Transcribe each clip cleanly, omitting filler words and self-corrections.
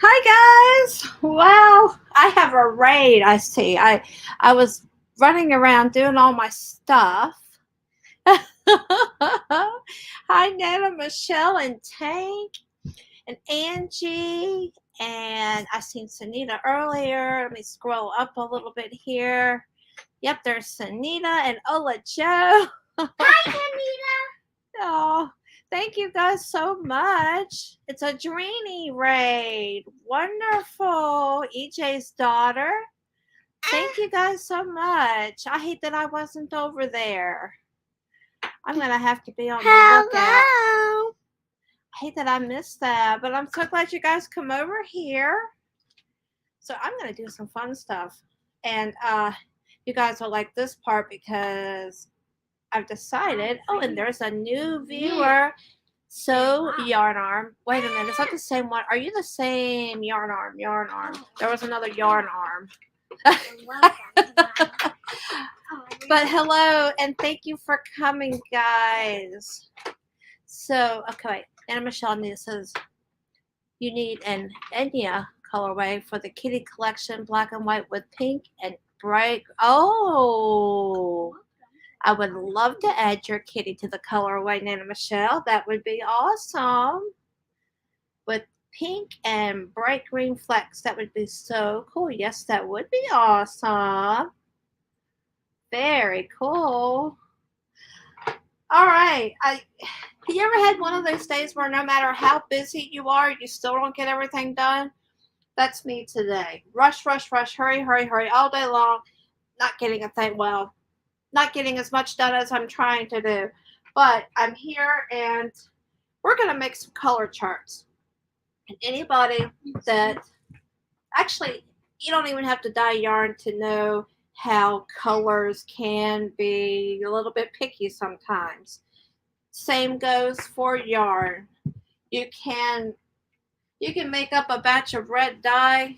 Hi guys. Wow, I have a raid. I see. I was running around doing all my stuff. Hi Nana, Michelle, and Tank, and Angie, and I seen Sunita earlier. Let me scroll up a little bit here. Yep, there's Sunita and Ola Joe. Hi, Anita. Oh, thank you guys so much. It's a Dreamy raid. Wonderful. EJ's daughter. Thank you guys so much. I hate that I wasn't over there. I'm going to have to be on the lookout. Hello. I hate that I missed that, but I'm so glad you guys come over here. So I'm going to do some fun stuff. And you guys will like this part because I've decided. Oh, and there's a new viewer. So Yarn Arm. Wait a minute, is that the same one? Are you the same Yarn Arm? Yarn Arm. There was another Yarn Arm. But hello, and thank you for coming, guys. So, okay, Anna Michelle says you need an Enya colorway for the kitty collection, black and white with pink and bright. Oh, I would love to add your kitty to the colorway, Nana Michelle. That would be awesome. With pink and bright green flecks, that would be so cool. Yes, that would be awesome. Very cool. All right. You ever had one of those days where no matter how busy you are, you still don't get everything done? That's me today. Rush, rush, rush, hurry, hurry, hurry, all day long. Not getting a thing, well, not getting as much done as I'm trying to do. But I'm here and we're going to make some color charts. And anybody that actually, you don't even have to dye yarn to know how colors can be a little bit picky sometimes. Same goes for yarn. You can make up a batch of red dye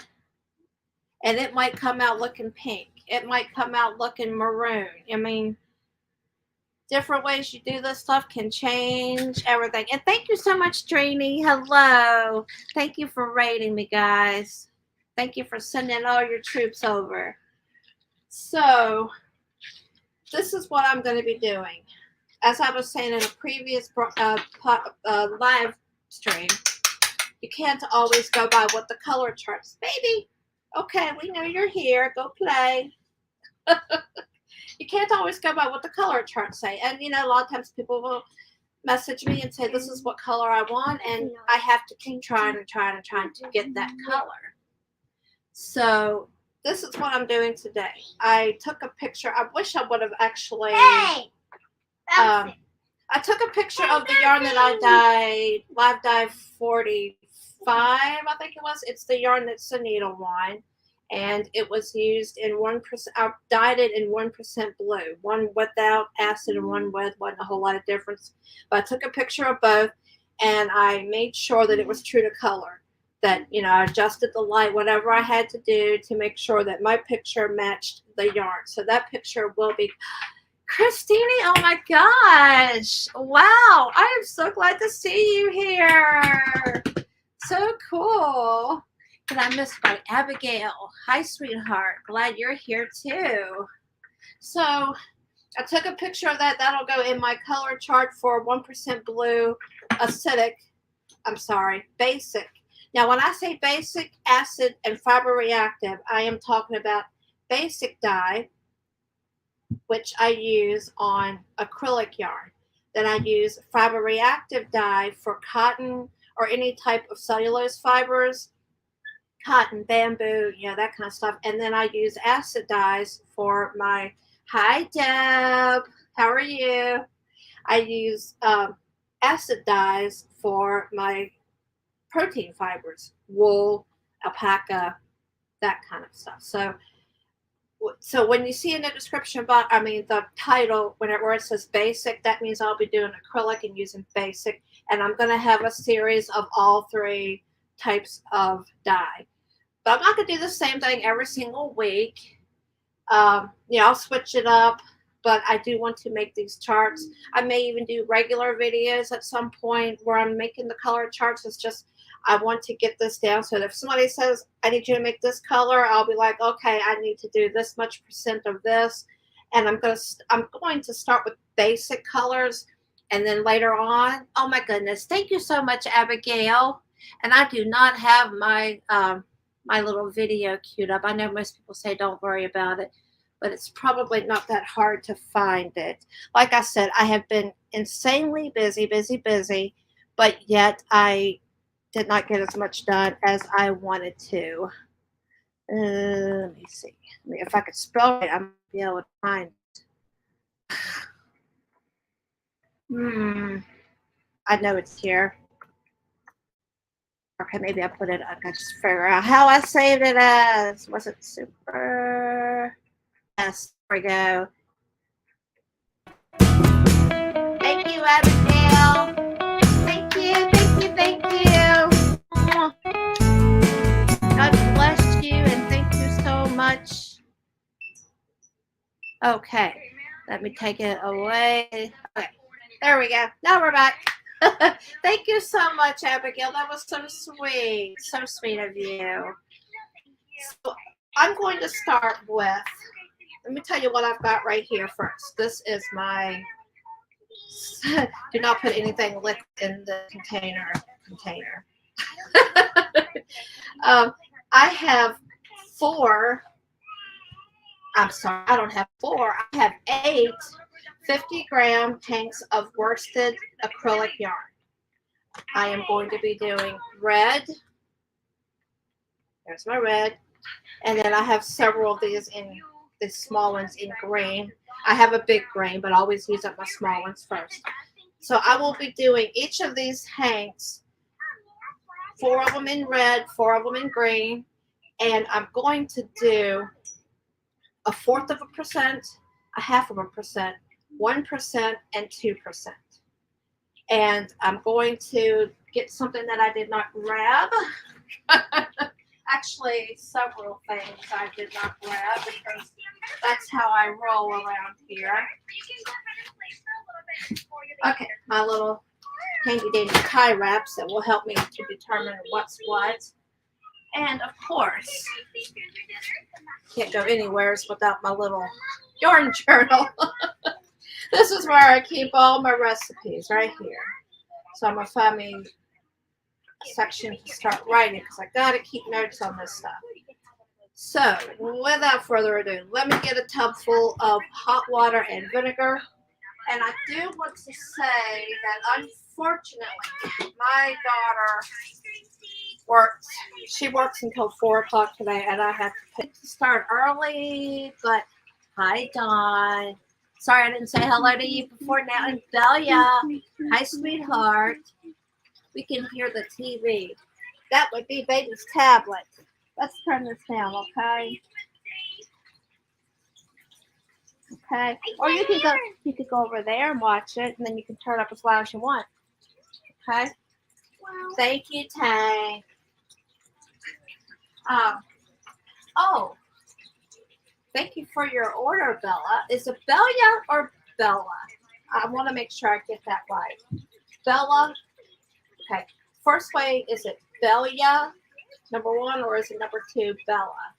and it might come out looking pink. It might come out looking maroon. I mean, different ways you do this stuff can change everything. And thank you so much, Trini. Hello. Thank you for rating me, guys. Thank you for sending all your troops over. So, this is what I'm going to be doing. As I was saying in a previous live stream, you can't always go by what the color charts. Baby, okay, we know you're here. Go play. You can't always go by what the color charts say. And, a lot of times people will message me and say, this is what color I want. And I have to keep trying and trying and trying to get that color. So this is what I'm doing today. I took a picture. I wish I would have actually. Hey! I took a picture of the yarn that I dyed, Live Dye 45, I think it was. It's the yarn that's the needle one. And it was used in 1%. I dyed it in 1% blue. One without acid and one with. Wasn't a whole lot of difference. But I took a picture of both and I made sure that it was true to color. That, I adjusted the light, whatever I had to do to make sure that my picture matched the yarn. So that picture will be. Christine, oh my gosh. Wow. I am so glad to see you here. So cool. And I missed by Abigail. Hi, sweetheart. Glad you're here too. So I took a picture of that. That'll go in my color chart for 1% blue, basic. Now, when I say basic, acid, and fiber reactive, I am talking about basic dye, which I use on acrylic yarn. Then I use fiber reactive dye for cotton or any type of cellulose fibers, cotton, bamboo, that kind of stuff. And then I use acid dyes for my, hi Deb, how are you? I use acid dyes for my protein fibers, wool, alpaca, that kind of stuff. So when you see in the description box, the title, where it says basic, that means I'll be doing acrylic and using basic. And I'm going to have a series of all three types of dye. But I'm not going to do the same thing every single week. I'll switch it up. But I do want to make these charts. I may even do regular videos at some point where I'm making the color charts. It's just, I want to get this down so that if somebody says, I need you to make this color, I'll be like, okay, I need to do this much percent of this. And I'm going to start with basic colors. And then later on, oh my goodness, thank you so much, Abigail. And I do not have my my little video queued up. I know most people say don't worry about it, but it's probably not that hard to find it. Like I said, I have been insanely busy, but yet I did not get as much done as I wanted to. Let me see. If I could spell it, I might be able to find it. I know it's here. Okay, maybe I put it. I got to just figure out how I saved it as. Was it super? Yes, there we go. Thank you, Abigail. Thank you. God bless you, and thank you so much. Okay, let me take it away. Okay, there we go. Now we're back. Thank you so much, Abigail. That was so sweet. So sweet of you. So I'm going to start with, let me tell you what I've got right here first. This is my, do not put anything liquid in the container. I have I don't have 4. I have 8 50-gram tanks of worsted acrylic yarn. I am going to be doing red. There's my red. And then I have several of these the small ones in green. I have a big green, but I always use up my small ones first. So I will be doing each of these hanks, 4 of them in red, 4 of them in green, and I'm going to do 1/4%, 1/2%, 1%, and 2%. And I'm going to get something that I did not grab. Actually, several things I did not grab because that's how I roll around here. Okay, my little handy dandy tie wraps that will help me to determine what's what. And of course, can't go anywhere without my little yarn journal. This is where I keep all my recipes, right here. So I'm going to find me a section to start writing because I got to keep notes on this stuff. So without further ado, let me get a tub full of hot water and vinegar. And I do want to say that unfortunately, my daughter she works until 4 o'clock today, and I have to start early. But hi, Dawn. Sorry I didn't say hello to you before now. And Delia, hi, sweetheart. We can hear the TV. That would be baby's tablet. Let's turn this down, okay? Okay. Or you could go over there and watch it, and then you can turn it up as loud as you want. Okay. Thank you, Tay. Oh, thank you for your order, Bella. Is it Bella or Bella? I want to make sure I get that right. Bella. Okay. First way, is it Bella, number 1, or is it number 2, Bella?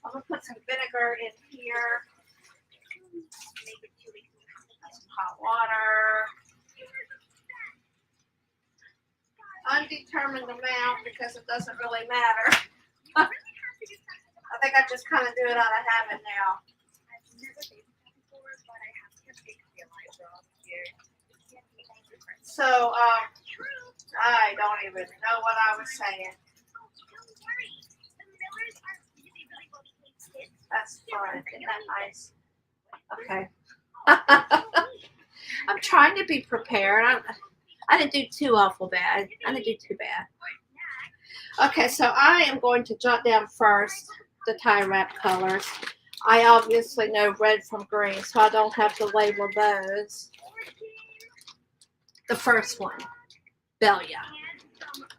I'm going to put some vinegar in here. Some hot water. Undetermined amount because it doesn't really matter. I think I just kind of do it out of habit now. So, I don't even know what I was saying. That's fun. Isn't that nice? Okay. I'm trying to be prepared. I didn't do too awful bad. I didn't do too bad. Okay, so I am going to jot down first the tie wrap colors. I obviously know red from green, so I don't have to label those. The first one, Bella.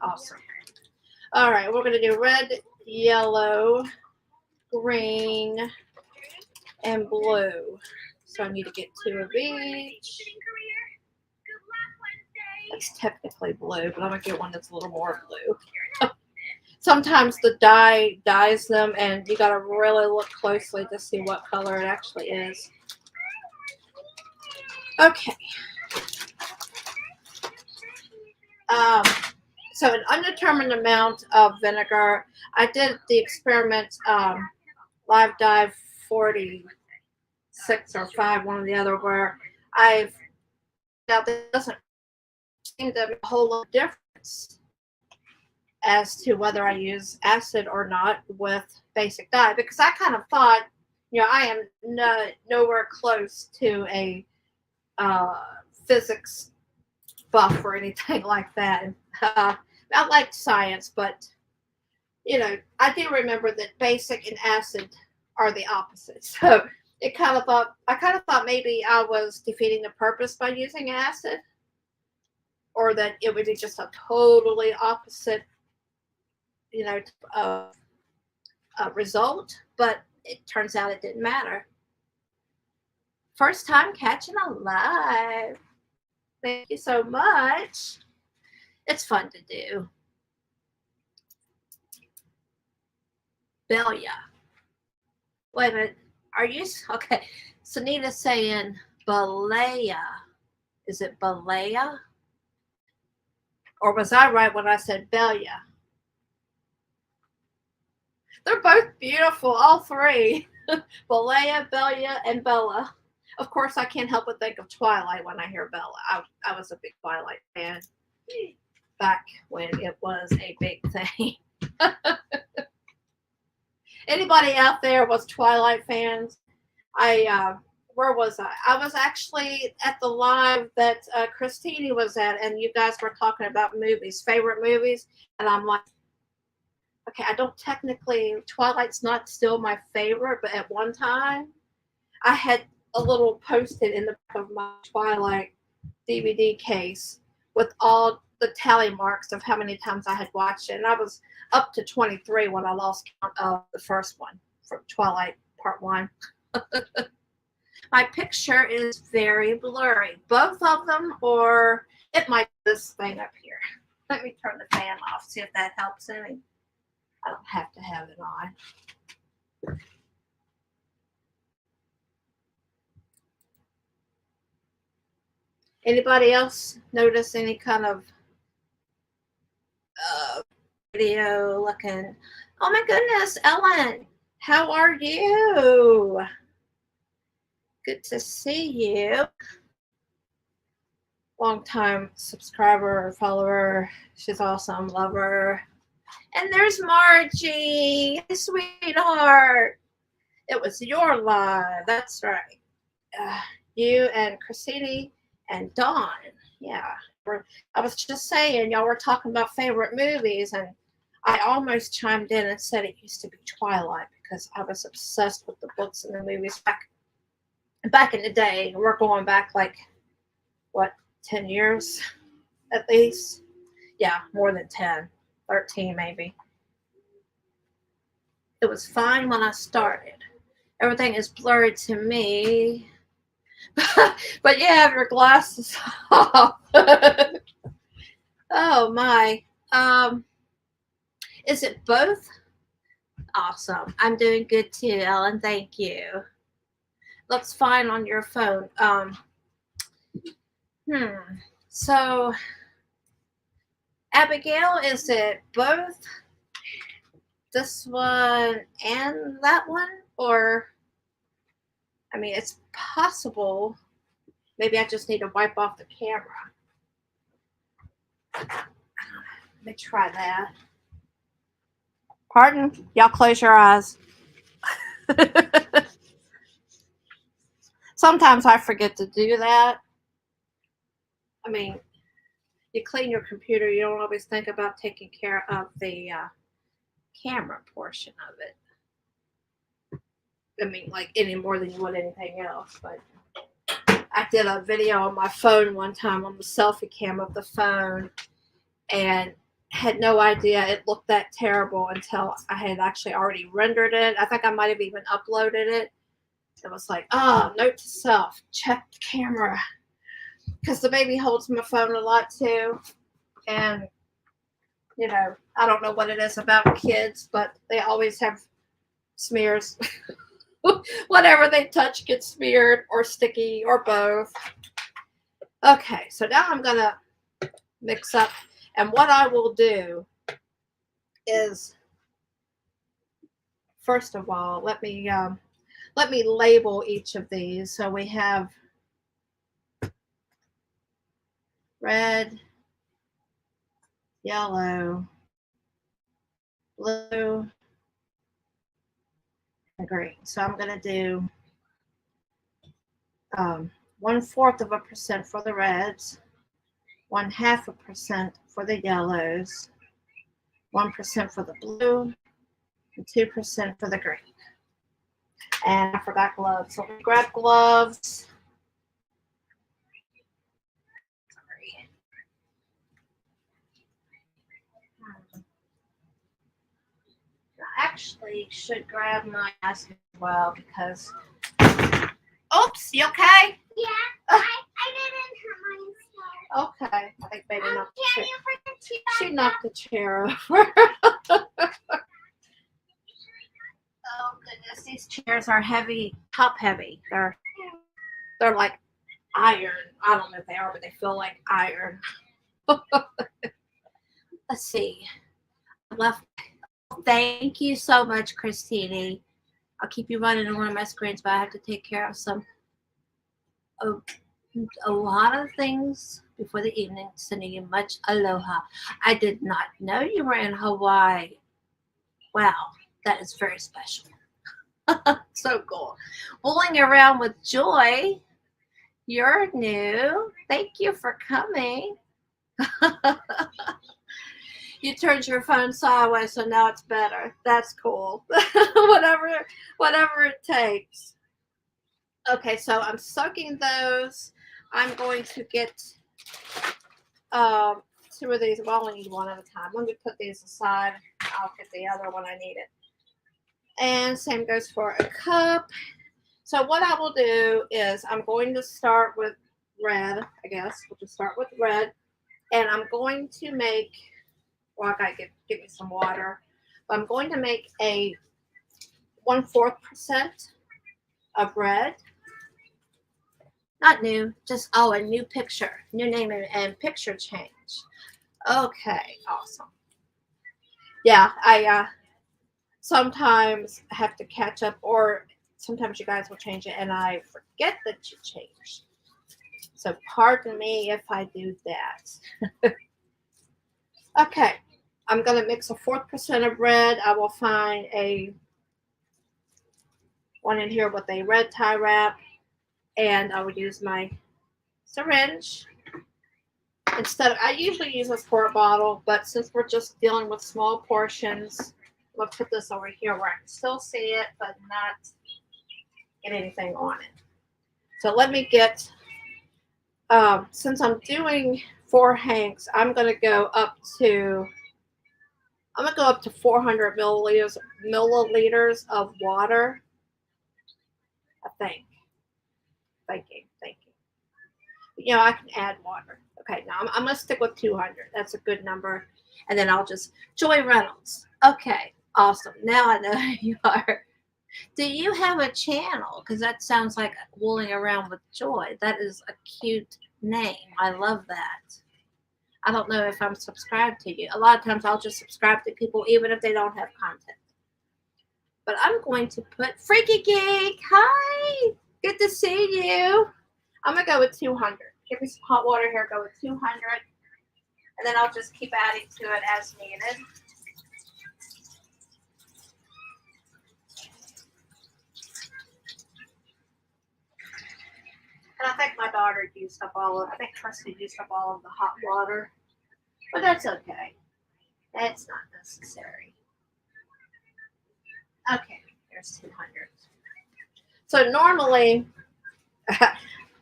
Awesome. All right, we're going to do red, yellow, green, and blue. So I need to get 2 of each. It's technically blue, but I'm gonna get one that's a little more blue. Sometimes the dye dyes them, and you gotta really look closely to see what color it actually is. Okay. So an undetermined amount of vinegar. I did the experiment, live dive 46 or 5, one or the other, where I've now there doesn't seem to be a whole lot of difference as to whether I use acid or not with basic dye, because I kind of thought, I am nowhere close to a physics buff or anything like that. I liked science, but I do remember that basic and acid are the opposite. So I kind of thought maybe I was defeating the purpose by using acid, or that it would be just a totally opposite, result. But it turns out it didn't matter. First time catching a live. Thank you so much. It's fun to do. Belia. Wait a minute. Are you okay? Sunita's saying Balea. Is it Balea? Or was I right when I said Belia? They're both beautiful, all three. Balea, Belia, and Bella. Of course, I can't help but think of Twilight when I hear Bella. I was a big Twilight fan back when it was a big thing. Anybody out there was Twilight fans? Where was I? I was actually at the live that Christine was at, and you guys were talking about movies, favorite movies, and I'm like, okay, I don't technically, Twilight's not still my favorite, but at one time, I had a little post-it in the back of my Twilight DVD case with all the tally marks of how many times I had watched it, and I was up to 23 when I lost count of the first one from Twilight Part 1. My picture is very blurry. Both of them, or it might be this thing up here. Let me turn the fan off, see if that helps any. I don't have to have it on. Anybody else notice any kind of video looking? Oh my goodness, Ellen, how are you? Good to see you. Long-time subscriber or follower. She's awesome. Love her. And there's Margie. Hey, sweetheart. It was your live. That's right. You and Chrissy and Dawn. Yeah. I was just saying, y'all were talking about favorite movies, and I almost chimed in and said it used to be Twilight because I was obsessed with the books and the movies back in the day. We're going back like, what, 10 years at least? Yeah, more than 10, 13 maybe. It was fine when I started. Everything is blurry to me. But you have your glasses off. Oh my. Is it both? Awesome. I'm doing good too, Ellen. Thank you. Looks fine on your phone. So, Abigail, is it both this one and that one? Or, I mean, it's possible. Maybe I just need to wipe off the camera. Let me try that. Pardon? Y'all close your eyes. Sometimes I forget to do that. I mean, you clean your computer, you don't always think about taking care of the camera portion of it. I mean, like any more than you would anything else. But I did a video on my phone one time on the selfie cam of the phone, and had no idea it looked that terrible until I had actually already rendered it. I think I might have even uploaded it. It was like, oh, note to self, check the camera. because the baby holds my phone a lot too. And, you know, I don't know what it is about kids, but they always have smears. Whatever they touch gets smeared or sticky or both. Okay, so now I'm going to mix up. And what I will do is, first of all, let me label each of these. So we have red, yellow, blue, and green. So I'm going to do 1/4% for the reds, 1/2% for the yellows, 1% for the blue, and 2% for the green. And I forgot gloves, so let me grab gloves. Sorry. I actually should grab my mask as well because. Oops, you okay? Yeah, I didn't hurt myself. Okay, I think maybe knocked the chair. For the She knocked the chair over. Oh goodness, these chairs are heavy, top heavy. They're like iron. I don't know if they are, but they feel like iron. Let's see. I left. Thank you so much, Christine. I'll keep you running on one of my screens, but I have to take care of a lot of things before the evening. Sending you much aloha. I did not know you were in Hawaii. Wow, that is very special. So cool. Fooling around with joy. You're new. Thank you for coming. You turned your phone sideways, so now it's better. That's cool. whatever it takes. Okay, so I'm soaking those. I'm going to get 2 of these. Well, I only need one at a time. Let me put these aside. I'll get the other one I need it. And same goes for a cup. So what I will do is I'm going to start with red, I guess. We'll just start with red. And I'm going to make, well, I gotta give me some water. But I'm going to make a 1/4% of red. Not new, just, a new picture. New name and picture change. Okay, awesome. Yeah, I sometimes have to catch up, or sometimes you guys will change it and I forget that you changed. So pardon me if I do that. Okay, I'm going to mix 1/4% of red. I will find one in here with a red tie wrap, and I will use my syringe. I usually use a squirt bottle, but since we're just dealing with small portions, we'll put this over here where I can still see it, but not get anything on it. So let me get, since I'm doing 4 hanks, I'm going to go up to 400 milliliters of water. I think. Thank you. You know, I can add water. Okay, now I'm going to stick with 200. That's a good number. And then I'll just, Joy Reynolds. Okay, awesome. Now I know who you are. Do you have a channel? Because that sounds like Wooling Around with Joy. That is a cute name. I love that. I don't know if I'm subscribed to you. A lot of times I'll just subscribe to people even if they don't have content. But I'm going to put Freaky Geek. Hi. Good to see you. I'm going to go with 200. Give me some hot water here. Go with 200. And then I'll just keep adding to it as needed. And I think my daughter I think Kirsty used up all of the hot water. But that's okay. That's not necessary. Okay, there's 200. So normally,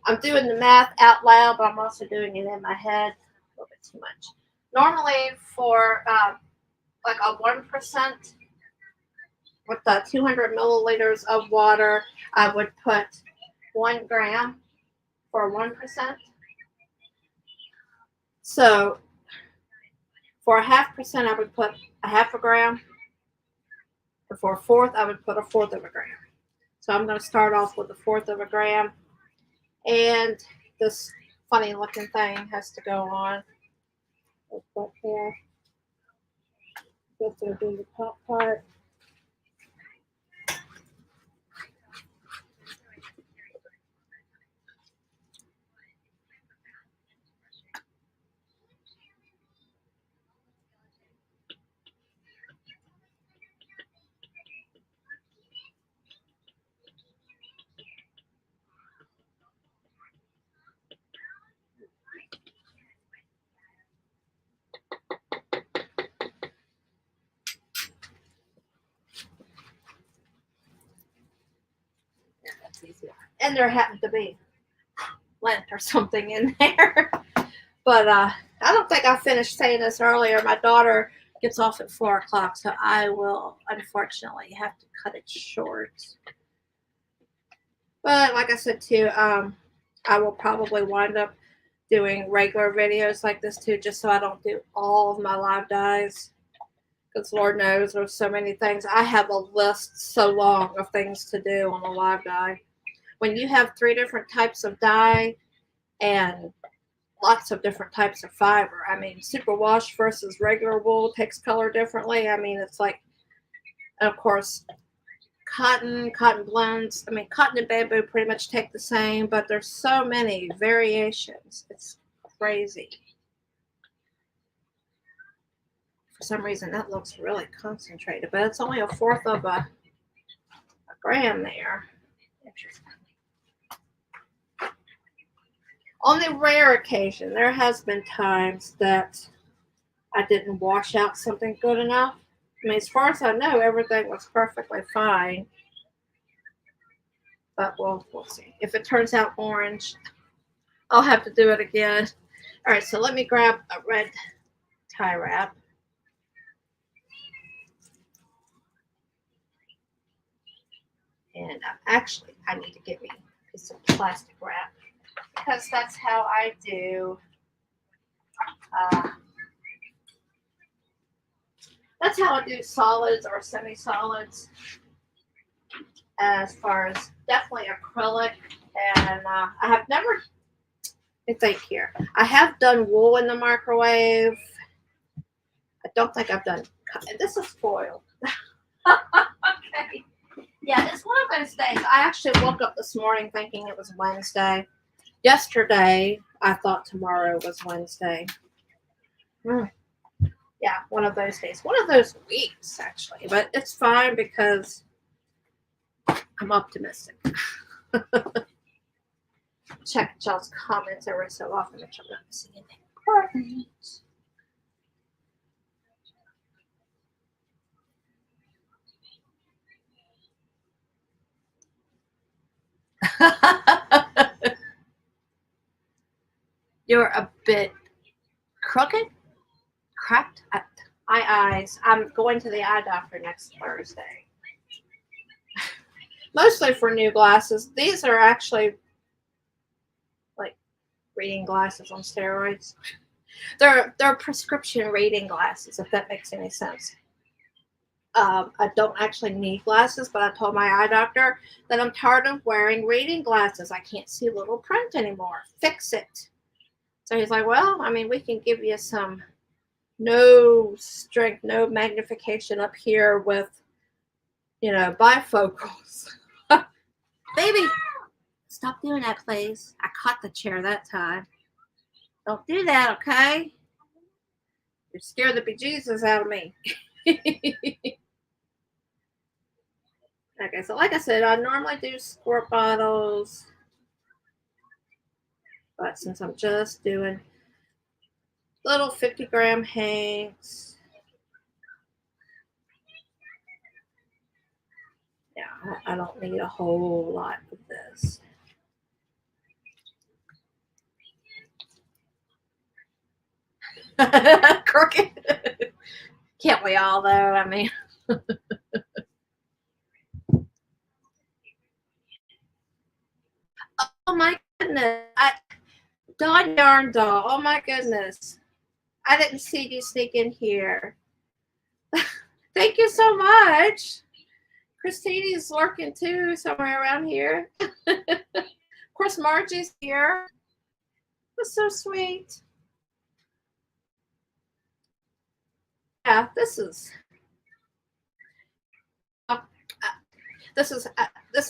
I'm doing the math out loud, but I'm also doing it in my head. A little bit too much. Normally, for like a 1%, with the 200 milliliters of water, I would put 1 gram for 1%. So for a 0.5%, I would put a 0.5 gram. And for a fourth, I would put a 1/4 of a gram. So I'm going to start off with a 1/4 of a gram. And this funny looking thing has to go on. Let's put here. Just going to do the top part. Yeah, that's easier. And there happened to be lint or something in there. But I don't think I finished saying this earlier. My daughter gets off at 4 o'clock, so I will unfortunately have to cut it short. But like I said too, I will probably wind up doing regular videos like this too, just so I don't do all of my live dyes. Because Lord knows there's so many things. I have a list so long of things to do on a live dye. When you have 3 different types of dye and lots of different types of fiber. I mean, superwash versus regular wool takes color differently. I mean, it's like, and of course, cotton blends. I mean, cotton and bamboo pretty much take the same, but there's so many variations. It's crazy. For some reason, that looks really concentrated, but it's only a 1/4 of a gram there. Interesting. On the rare occasion, there has been times that I didn't wash out something good enough. I mean, as far as I know, everything was perfectly fine. But we'll see. If it turns out orange, I'll have to do it again. All right, so let me grab a red tie wrap. And actually, I need to get me a piece of plastic wrap because that's how I do. That's how I do solids or semi-solids. As far as definitely acrylic, and I have never. Let me think here. I have done wool in the microwave. I don't think I've done. This is foil. Okay. Yeah, it's one of those days. I actually woke up this morning thinking it was Wednesday. Yesterday, I thought tomorrow was Wednesday. Yeah, one of those days. One of those weeks, actually. But it's fine because I'm optimistic. Check y'all's comments every so often, which I'm not missing anything important. You're a bit crooked, cracked. My eyes. I'm going to the eye doctor next Thursday. Mostly for new glasses. These are actually like reading glasses on steroids. They're prescription reading glasses, if that makes any sense. I don't actually need glasses, but I told my eye doctor that I'm tired of wearing reading glasses. I can't see little print anymore. Fix it. So he's like, well, I mean, we can give you some no strength, no magnification up here with, bifocals. Baby, stop doing that, please. I caught the chair that time. Don't do that, okay? You're scared the bejesus out of me. Okay, so like I said, I normally do squirt bottles. But since I'm just doing little 50-gram hanks, yeah, I don't need a whole lot of this. Crooked. Can't we all, though? I mean. Oh my goodness. Dawn Yarn Doll. Oh my goodness. I didn't see you sneak in here. Thank you so much. Christina's lurking too, somewhere around here. Of course, Margie's here. That's so sweet. Yeah, uh, this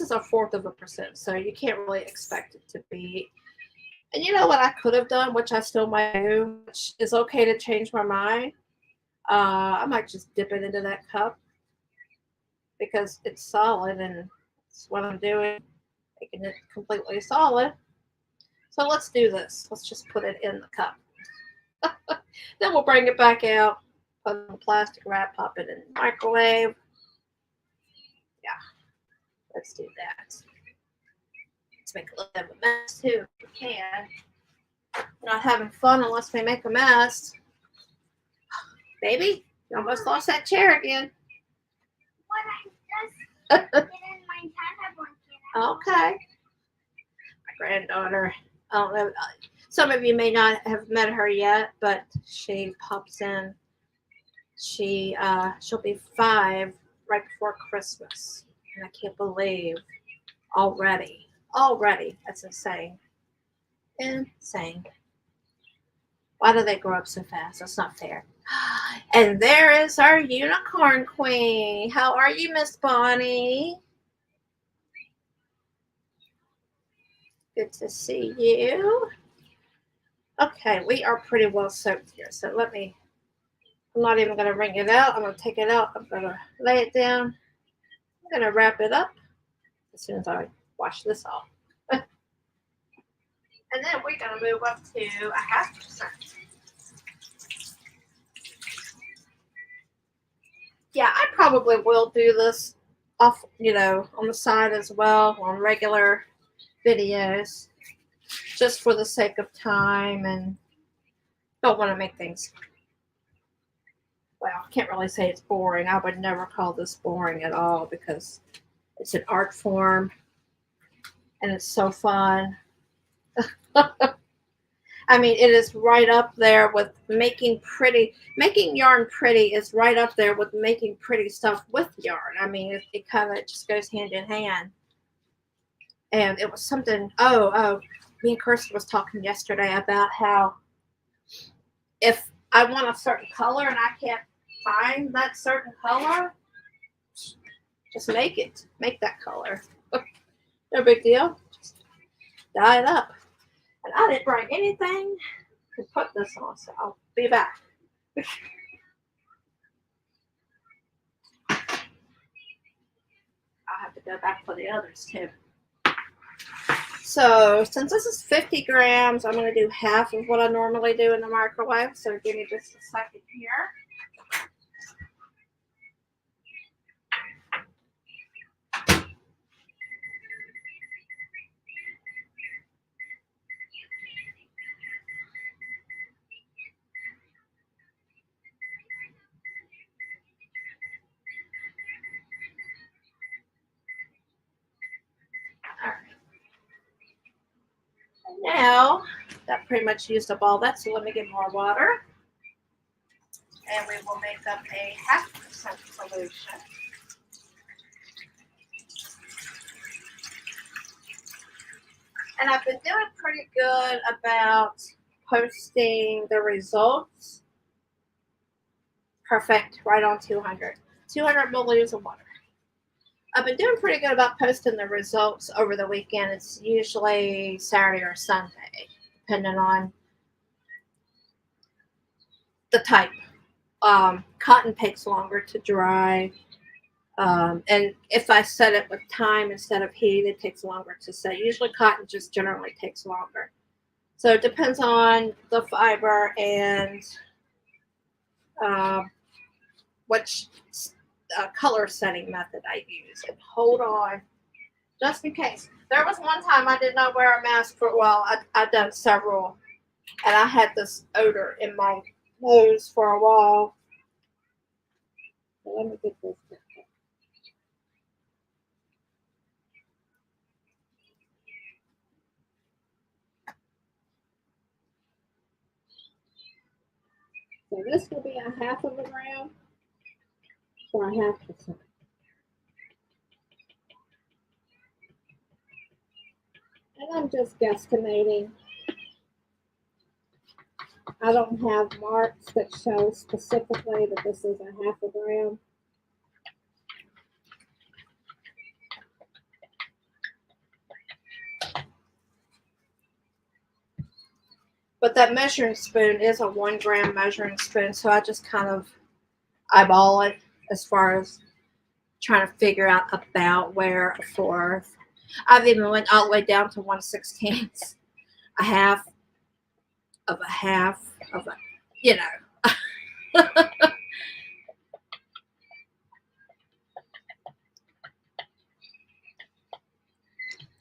is a fourth of a percent, so you can't really expect it to be. And you know what I could have done, which I still might do, which is okay to change my mind. I might just dip it into that cup because it's solid and it's what I'm doing, making it completely solid. So let's do this. Let's just put it in the cup. Then we'll bring it back out, put it in plastic wrap, pop it in the microwave. Yeah, let's do that. Let's make a little bit of a mess too, if we can. We're not having fun unless we make a mess. Baby, you almost lost that chair again. What I just did in my Tata blanket. Okay. My granddaughter, I don't know. Some of you may not have met her yet, but she pops in. She'll be 5 right before Christmas, and I can't believe already. That's insane. Insane. Why do they grow up so fast? That's not fair. And there is our unicorn queen. How are you, Miss Bonnie? Good to see you. Okay, we are pretty well soaked here. So I'm not even going to wring it out. I'm going to take it out. I'm going to lay it down. I'm going to wrap it up as soon as I wash this off. And then we're going to move up to 0.5%. Yeah, I probably will do this off, on the side as well on regular videos, just for the sake of time, and don't want to make things, well, I can't really say it's boring. I would never call this boring at all because it's an art form and it's so fun. I mean, it is right up there with making yarn pretty is right up there with making pretty stuff with yarn. I mean, it kind of just goes hand in hand. And it was something, me and Kirsten was talking yesterday about how if I want a certain color and I can't find that certain color, just make that color. No big deal. Just dye it up. And I didn't bring anything to put this on, so I'll be back. I'll have to go back for the others too. So since this is 50 grams, I'm going to do half of what I normally do in the microwave. So give me just a second here. Now, that pretty much used up all that, so let me get more water. And we will make up a 0.5% solution. And I've been doing pretty good about posting the results. Perfect, right on 200. 200 milliliters of water. I've been doing pretty good about posting the results over the weekend. It's usually Saturday or Sunday, depending on the type. Cotton takes longer to dry. And if I set it with time instead of heat, it takes longer to set. Usually cotton just generally takes longer. So it depends on the fiber and which color setting method I use. And hold on, just in case. There was one time I did not wear a mask for, well, I've done several, and I had this odor in my nose for a while. So let me get this. So this will be a 1/2 gram or a 0.5%. And I'm just guesstimating. I don't have marks that show specifically that this is a 1/2 gram. But that measuring spoon is a 1 gram measuring spoon, so I just kind of eyeball it as far as trying to figure out about where a 1/4. I've even went all the way down to 1/16, a half of a half of a, you know.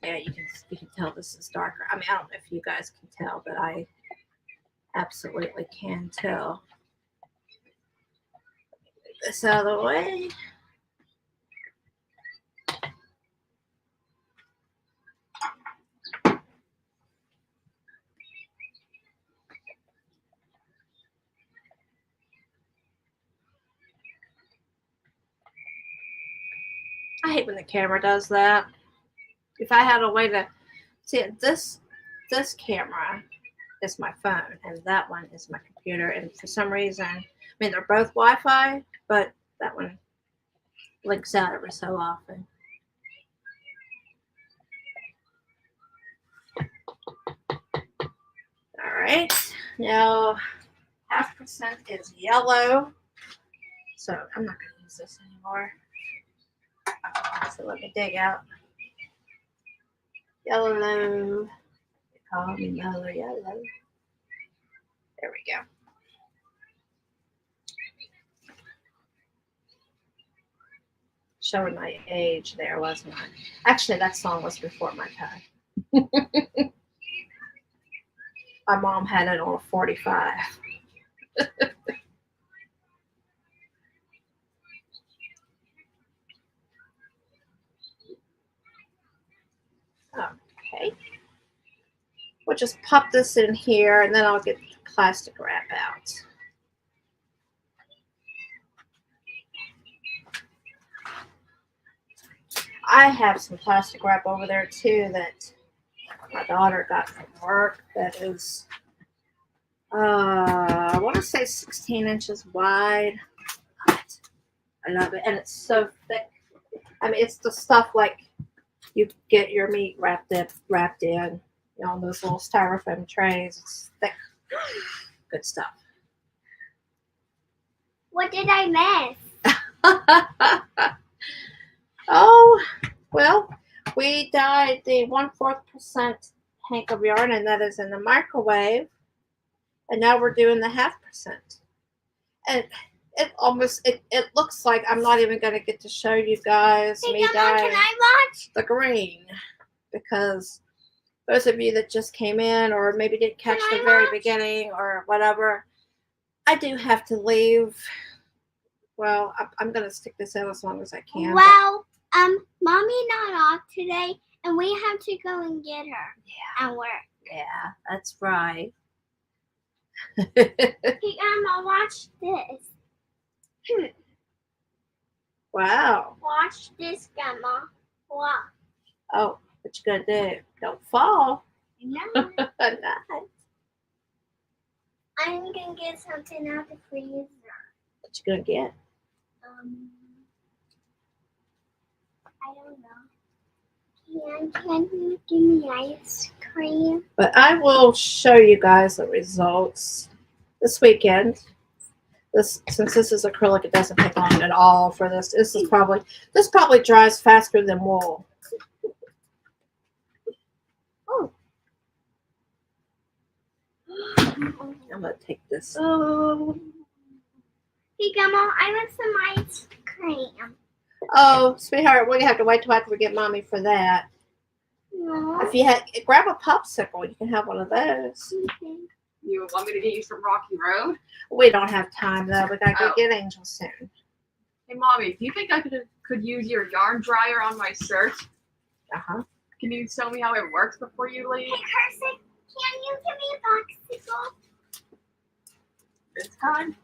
Yeah, you can tell this is darker. I mean, I don't know if you guys can tell, but I absolutely can tell. Move this out of the way. I hate when the camera does that. If I had a way to see it, this camera is my phone and that one is my computer, and for some reason, I mean, they're both Wi-Fi, but that one blinks out every so often. All right, now 0.5% is yellow, so I'm not going to use this anymore. So let me dig out yellow. They call me Mellow Yellow. There we go. Showing my age there, wasn't I? Actually, that song was before my time. My mom had it on a 45. Okay. We'll just pop this in here and then I'll get the plastic wrap out. I have some plastic wrap over there too that my daughter got from work that is, I want to say 16 inches wide. I love it. And it's so thick. I mean, it's the stuff like you get your meat wrapped in, you know, on those little styrofoam trays. It's thick. Good stuff. What did I miss? Oh, well, we dyed the 1/4% hank of yarn, and that is in the microwave. And now we're doing the 0.5%. And it looks like I'm not even going to get to show you guys Hey, me Mama, dyeing can I watch? the green, because those of you that just came in or maybe didn't catch Can the I very watch? beginning or whatever, I do have to leave. Well, I'm going to stick this out as long as I can. Well, Mommy not off today, and we have to go and get her at work. Yeah, that's right. Hey, Grandma, watch this. Wow. Watch this, Grandma. Watch. Oh, what you gonna do? Don't fall. No. Nice. I'm gonna get something out the freezer. What you gonna get? I don't know. Can you give me ice cream? But I will show you guys the results this weekend. Since this is acrylic, it doesn't take long at all for this. This probably dries faster than wool. Oh. I'm gonna take this. Oh. Hey, Grandma, I want some ice cream. Oh, sweetheart, we have to wait till after we get Mommy for that. No. If you grab a popsicle, you can have one of those. Okay. You want me to get you some Rocky Road? We don't have time though. We gotta go get Angel soon. Hey, Mommy, do you think I could use your yarn dryer on my shirt? Can you show me how it works before you leave? Hey, Carson, can you give me a popsicle? This time?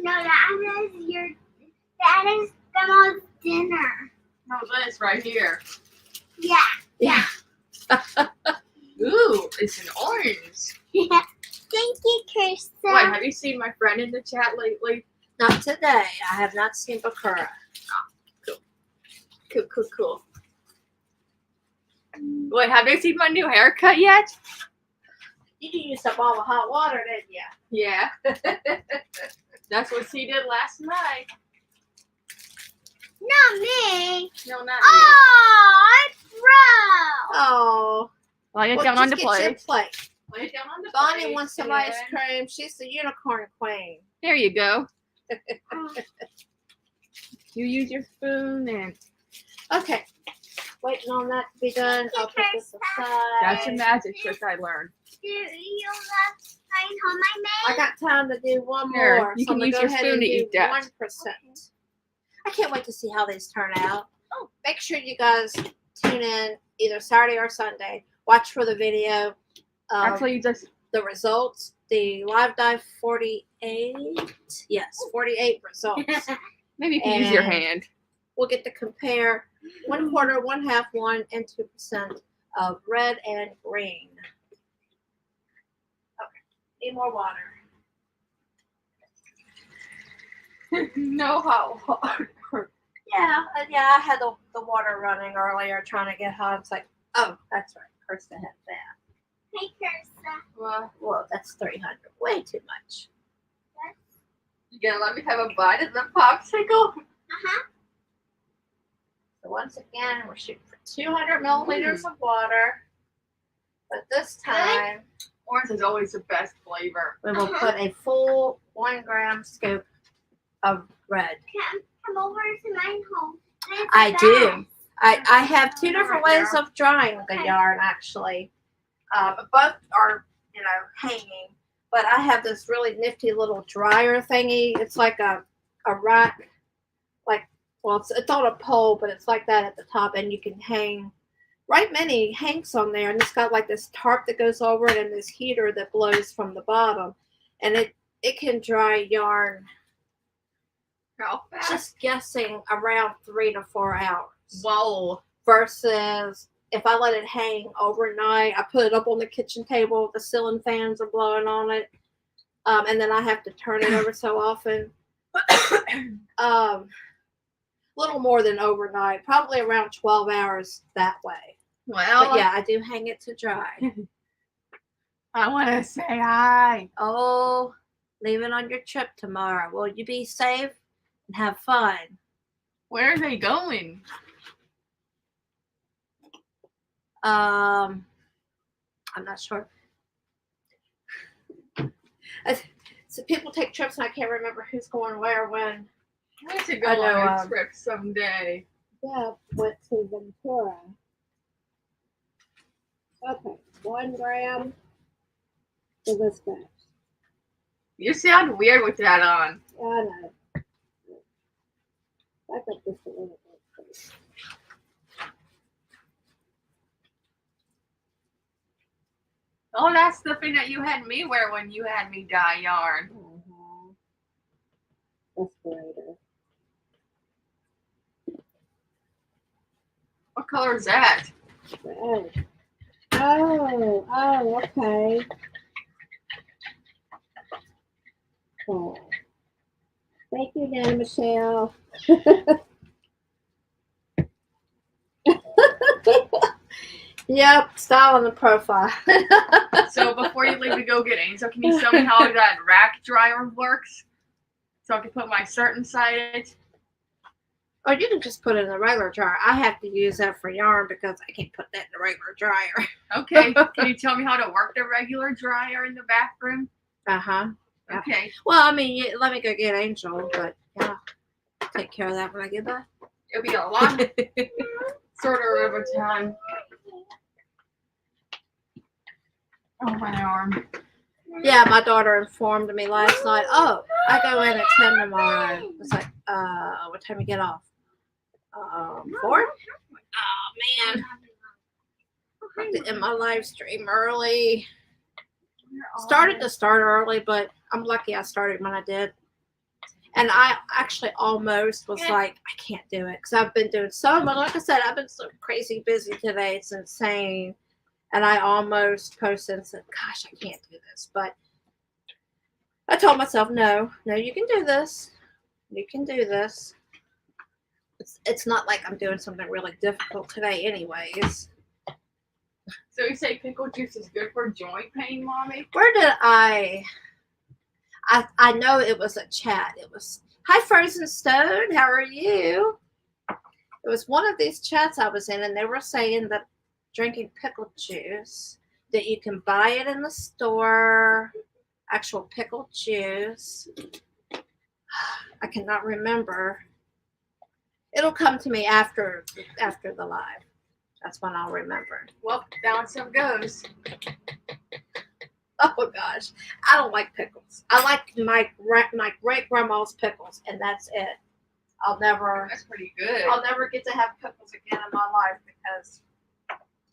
No, that is grandma's dinner. No, this right here. Yeah. Yeah. Ooh, it's an orange. Thank you, Kirsten. Wait, have you seen my friend in the chat lately? Not today. I have not seen Bakura. Cool. Wait, have they seen my new haircut yet? You used up all the hot water, didn't you? Yeah. That's what she did last night. Not me. No, not Oh, it's brown. Oh. me. Lay it Well, down on the just get your plate. plate. Lay it down on the Bonnie plate. wants some ice cream. She's the unicorn queen. There you go. You use your spoon and Okay. Waiting on that to be done. I'll put this aside. that's a magic trick I learned. Do you love going home I I got time to do one Here, more. you so I'm can gonna use go your ahead spoon and to do eat that. 1%. I can't wait to see how these turn out. Oh, make sure you guys tune in either Saturday or Sunday. Watch for the video. Actually, you just The results. The live dive 48. Yes, 48 results. maybe you can use your And- hand. We'll get to compare 1/4, 1/2, 1, and 2% of red and green. Okay, need more water. No hot water. Yeah, I had the water running earlier trying to get hot. It's like, oh, that's right. Kirsten had that. Hey, Kirsten. Well, that's 300. Way too much. You gonna let me have a bite of the popsicle? Uh-huh. So once again, we're shooting for 200 milliliters of water. But this time, Orange is always the best flavor. we will put a full 1 gram scoop of red. Come over to my home. It's I the do. best. I have 2 different Right ways there. of drying the Okay. yarn, actually. Both are, hanging. But I have this really nifty little dryer thingy. It's like a rack. It's on a pole, but it's like that at the top. And you can hang right many hanks on there. And it's got like this tarp that goes over it and this heater that blows from the bottom. And it can dry yarn, How fast? just guessing, around 3 to 4 hours. Whoa. Versus if I let it hang overnight, I put it up on the kitchen table, the ceiling fans are blowing on it, and then I have to turn it over so often. Little more than overnight, probably around 12 hours that way. Well, But yeah, I do hang it to dry. I want to say hi. Oh, leaving on your trip tomorrow. Will you be safe and have fun? Where are they going? I'm not sure. So people take trips and I can't remember who's going where when. I want to go I know, on a trip someday. Deb went to Ventura. Okay, 1 gram for this batch. You sound weird with that on. I know. Back up just a little bit, please. Oh, that's the thing that you had me wear when you had me dye yarn. That's brighter. What color is that? Red. Oh, okay. Cool. Thank you, Nana Michelle. Yep, style and the profile. So before you leave to go get Angel, can you show me how that rack dryer works? So I can put my shirt inside it. Or you can just put it in the regular dryer. I have to use that for yarn because I can't put that in the regular dryer. Okay. Can you tell me how to work the regular dryer in the bathroom? Uh-huh. Yeah. Okay. Well, I mean, let me go get Angel, but yeah, take care of that when I get back. It'll be a lot shorter of a time. Oh, my arm. Yeah, my daughter informed me last night. Oh, I go in at 10 tomorrow. It's like, what time you get off? 4? Oh man, I have to end my live stream early. Started to start early, but I'm lucky I started when I did. And I actually almost was like, I can't do it because I've been doing so much. Like I said, I've been so crazy busy today. It's insane. And I almost posted and said, gosh, I can't do this. But I told myself, no, you can do this. You can do this. It's not like I'm doing something really difficult today anyways. So you say pickle juice is good for joint pain, Mommy? Where did I know it was a chat. It was, hi, Frozen Stone. How are you? It was one of these chats I was in, and they were saying that drinking pickle juice, that you can buy it in the store, actual pickle juice. I cannot remember. It'll come to me after the live. That's when I'll remember. Well, down some goes. Oh gosh, I don't like pickles. I like my great grandma's pickles, and that's it. That's pretty good. I'll never get to have pickles again in my life because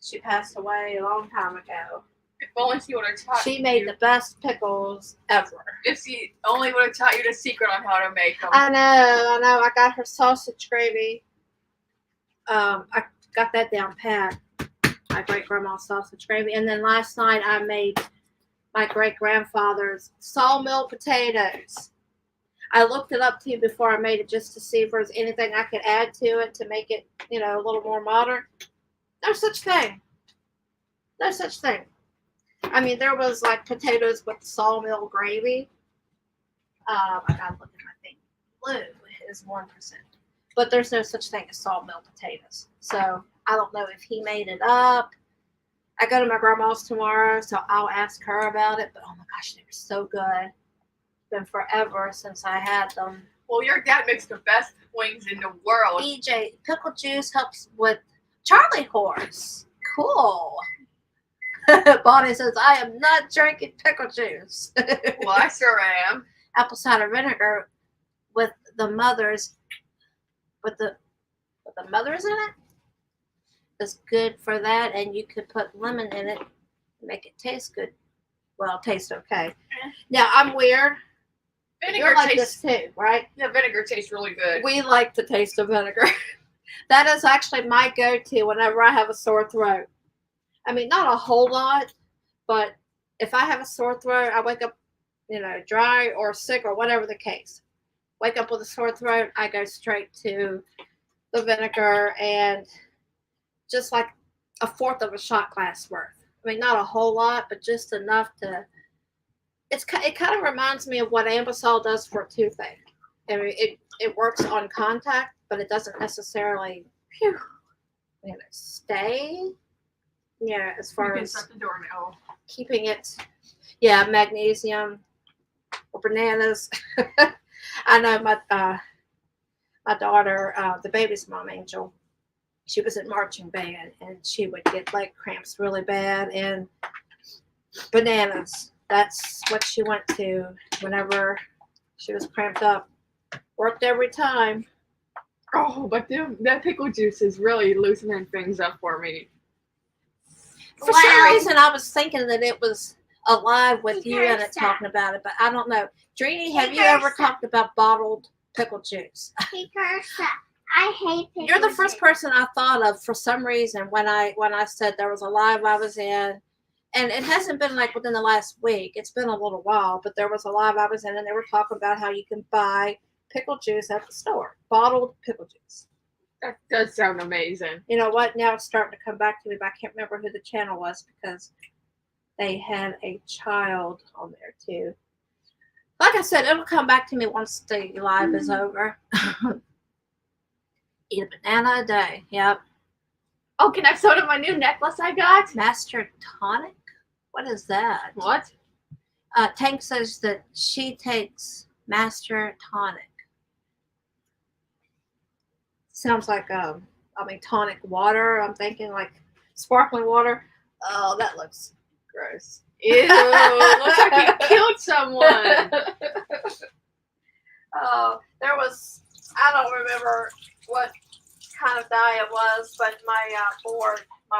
she passed away a long time ago. If only she would have taught She made the best pickles ever. If she only would have taught you the secret on how to make them. I know. I got her sausage gravy. I got that down pat. My great grandma's sausage gravy, and then last night I made my great grandfather's sawmill potatoes. I looked it up too before I made it just to see if there was anything I could add to it to make it, a little more modern. No such thing. No such thing. I mean, there was like potatoes with sawmill gravy. I gotta look at my thing. Blue is 1%, but there's no such thing as sawmill potatoes. So I don't know if he made it up. I go to my grandma's tomorrow, so I'll ask her about it. But oh my gosh, they were so good. It's been forever since I had them. Well, your dad makes the best wings in the world. EJ, pickle juice helps with Charlie horse. Cool. Bonnie says, I am not drinking pickle juice. Well, I sure am. Apple cider vinegar with the mothers, with the mothers in it is good for that, and you could put lemon in it and make it taste good. Well, taste okay. Now, I'm weird. Vinegar You're like tastes. this too, right? Yeah, vinegar tastes really good. We like the taste of vinegar. That is actually my go-to whenever I have a sore throat. I mean, not a whole lot, but if I have a sore throat, I wake up, dry or sick or whatever the case. Wake up with a sore throat, I go straight to the vinegar and just like a fourth of a shot glass worth. I mean, not a whole lot, but just enough to. It kind of reminds me of what Ambisol does for toothache. I mean, it works on contact, but it doesn't necessarily, stay. Yeah, as far as shut the door now. keeping it. Yeah, magnesium or bananas. I know my daughter, the baby's mom, Angel. She was in marching band, and she would get leg cramps really bad, and bananas. That's what she went to whenever she was cramped up. Worked every time. Oh, but that pickle juice is really loosening things up for me. For some reason, I was thinking that it was alive with you in it talking about it, but I don't know. Drini, have you ever talked about bottled pickle juice? I hate pickle You're the first juice. person I thought of for some reason when I said there was a live I was in. And it hasn't been like within the last week. It's been a little while, but there was a live I was in, and they were talking about how you can buy pickle juice at the store, bottled pickle juice. That does sound amazing. You know what? Now it's starting to come back to me, but I can't remember who the channel was because they had a child on there too. Like I said, it'll come back to me once the live is over. Eat a banana a day. Yep. Oh, can I show them my new necklace I got? Master Tonic? What is that? What? Tank says that she takes Master Tonic. Sounds like tonic water. I'm thinking like sparkling water. Oh, that looks gross. Ew, looks like you killed someone. Oh, there was, I don't remember what kind of dye it was, but my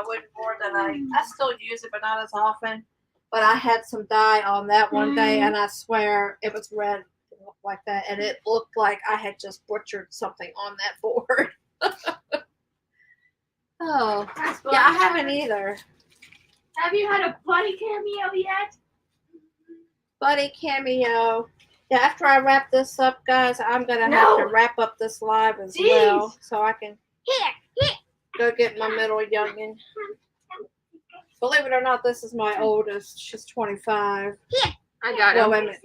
wooden board that I still use it, but not as often. But I had some dye on that one day, and I swear it was red look like that, and it looked like I had just butchered something on that board. Oh, yeah, I haven't either. Have you had a buddy cameo yet? Buddy cameo. Yeah, after I wrap this up, guys, I'm gonna have to wrap up this live as well, so I can go get my middle youngin. Believe it or not, this is my oldest. She's 25. I got Well, him. wait a minute.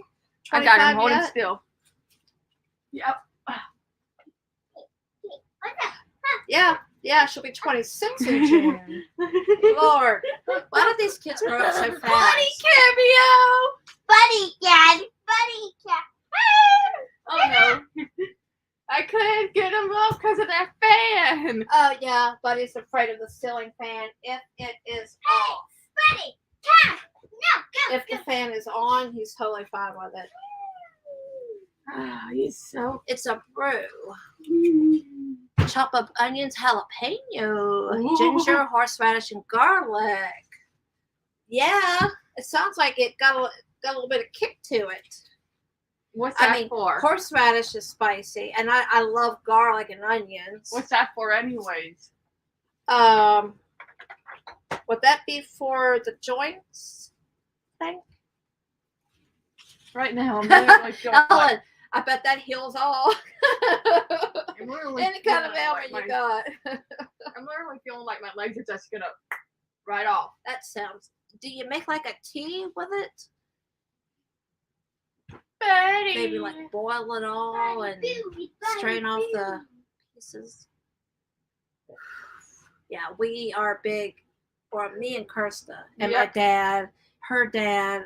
I got him. 25 Hold him yet? still. Yep. Yeah, she'll be 26 in June. Lord, why did these kids grow up so fast? Buddy cameo. Buddy cat. Buddy cat. Oh no. I couldn't get him up because of that fan. Oh yeah, Buddy's afraid of the ceiling fan if it is off. Buddy cat. No, go. If the fan is on, he's totally fine with it. Oh, he's so. It's a brew. Chop up onions, jalapeno, ginger, horseradish, and garlic. Yeah, it sounds like it got a little bit of kick to it. What's that for? Horseradish is spicy, and I love garlic and onions. What's that for, anyways? Would that be for the joints thing? Right now, I'm really like feeling like, Ellen, I bet that heals all. I'm literally Any kind of feeling ailment like you got. I'm literally feeling like my legs are just gonna right off. That sounds. Do you make like a tea with it? Betty. Maybe like boil it all and strain off the pieces. Yeah, we are big, or me and Kirsta and my dad, her dad,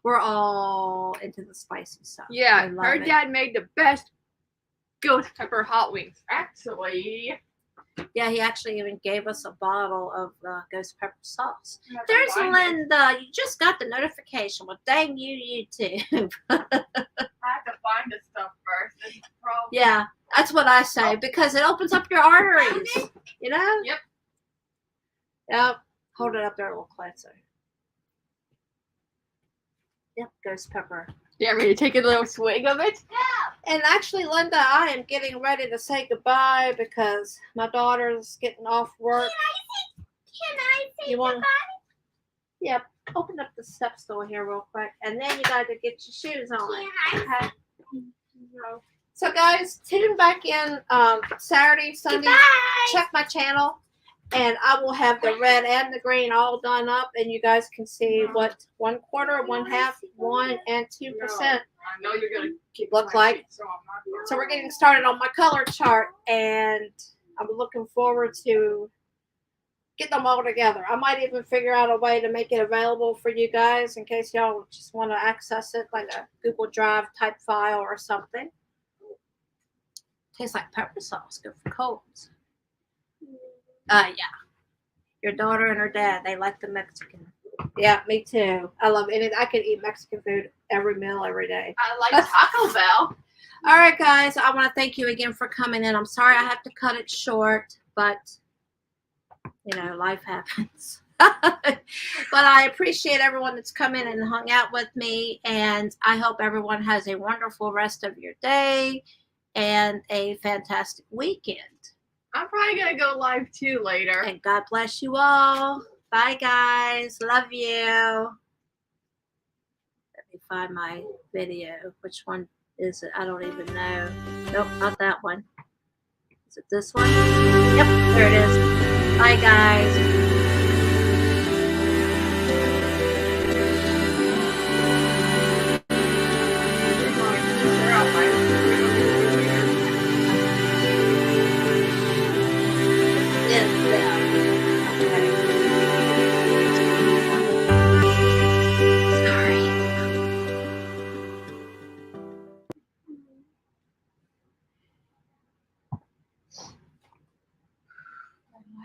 we're all into the spicy stuff. Yeah, We love her it. dad made the best ghost pepper hot wings. Actually, Yeah, he actually even gave us a bottle of ghost pepper sauce. I have to There's find it. Linda. You just got the notification. Well, dang you, YouTube. I have to find this stuff first. That's the problem. Yeah, that's what I say because it opens up your arteries. You know? Yep. Yep. Hold it up there a little closer. Yep, ghost pepper. You want me to take a little swig of it? And actually, Linda, I am getting ready to say goodbye because my daughter's getting off work. Can I say You want? goodbye? Yep. Open up the step stool here real quick, and then you got to get your shoes on. Can I? Okay. So, guys, tune back in Saturday, Sunday. Goodbye. Check my channel, and I will have the red and the green all done up, and you guys can see what 1/4, 1/2, 1 and 2% I know you're gonna keep look my like. feet, so I'm not gonna- So we're getting started on my color chart, and I'm looking forward to getting them all together. I might even figure out a way to make it available for you guys in case y'all just want to access it, like a Google Drive type file or something. Tastes like pepper sauce, good for colds. Yeah. Your daughter and her dad, they like the Mexican. Yeah, me too. I love it. I could eat Mexican food every meal, every day. I like Taco Bell. All right, guys. I want to thank you again for coming in. I'm sorry I have to cut it short, but life happens. But I appreciate everyone that's come in and hung out with me, and I hope everyone has a wonderful rest of your day and a fantastic weekend. I'm probably gonna go live too later. And God bless you all. Bye, guys. Love you. Let me find my video. Which one is it? I don't even know. Nope, not that one. Is it this one? Yep, there it is. Bye, guys.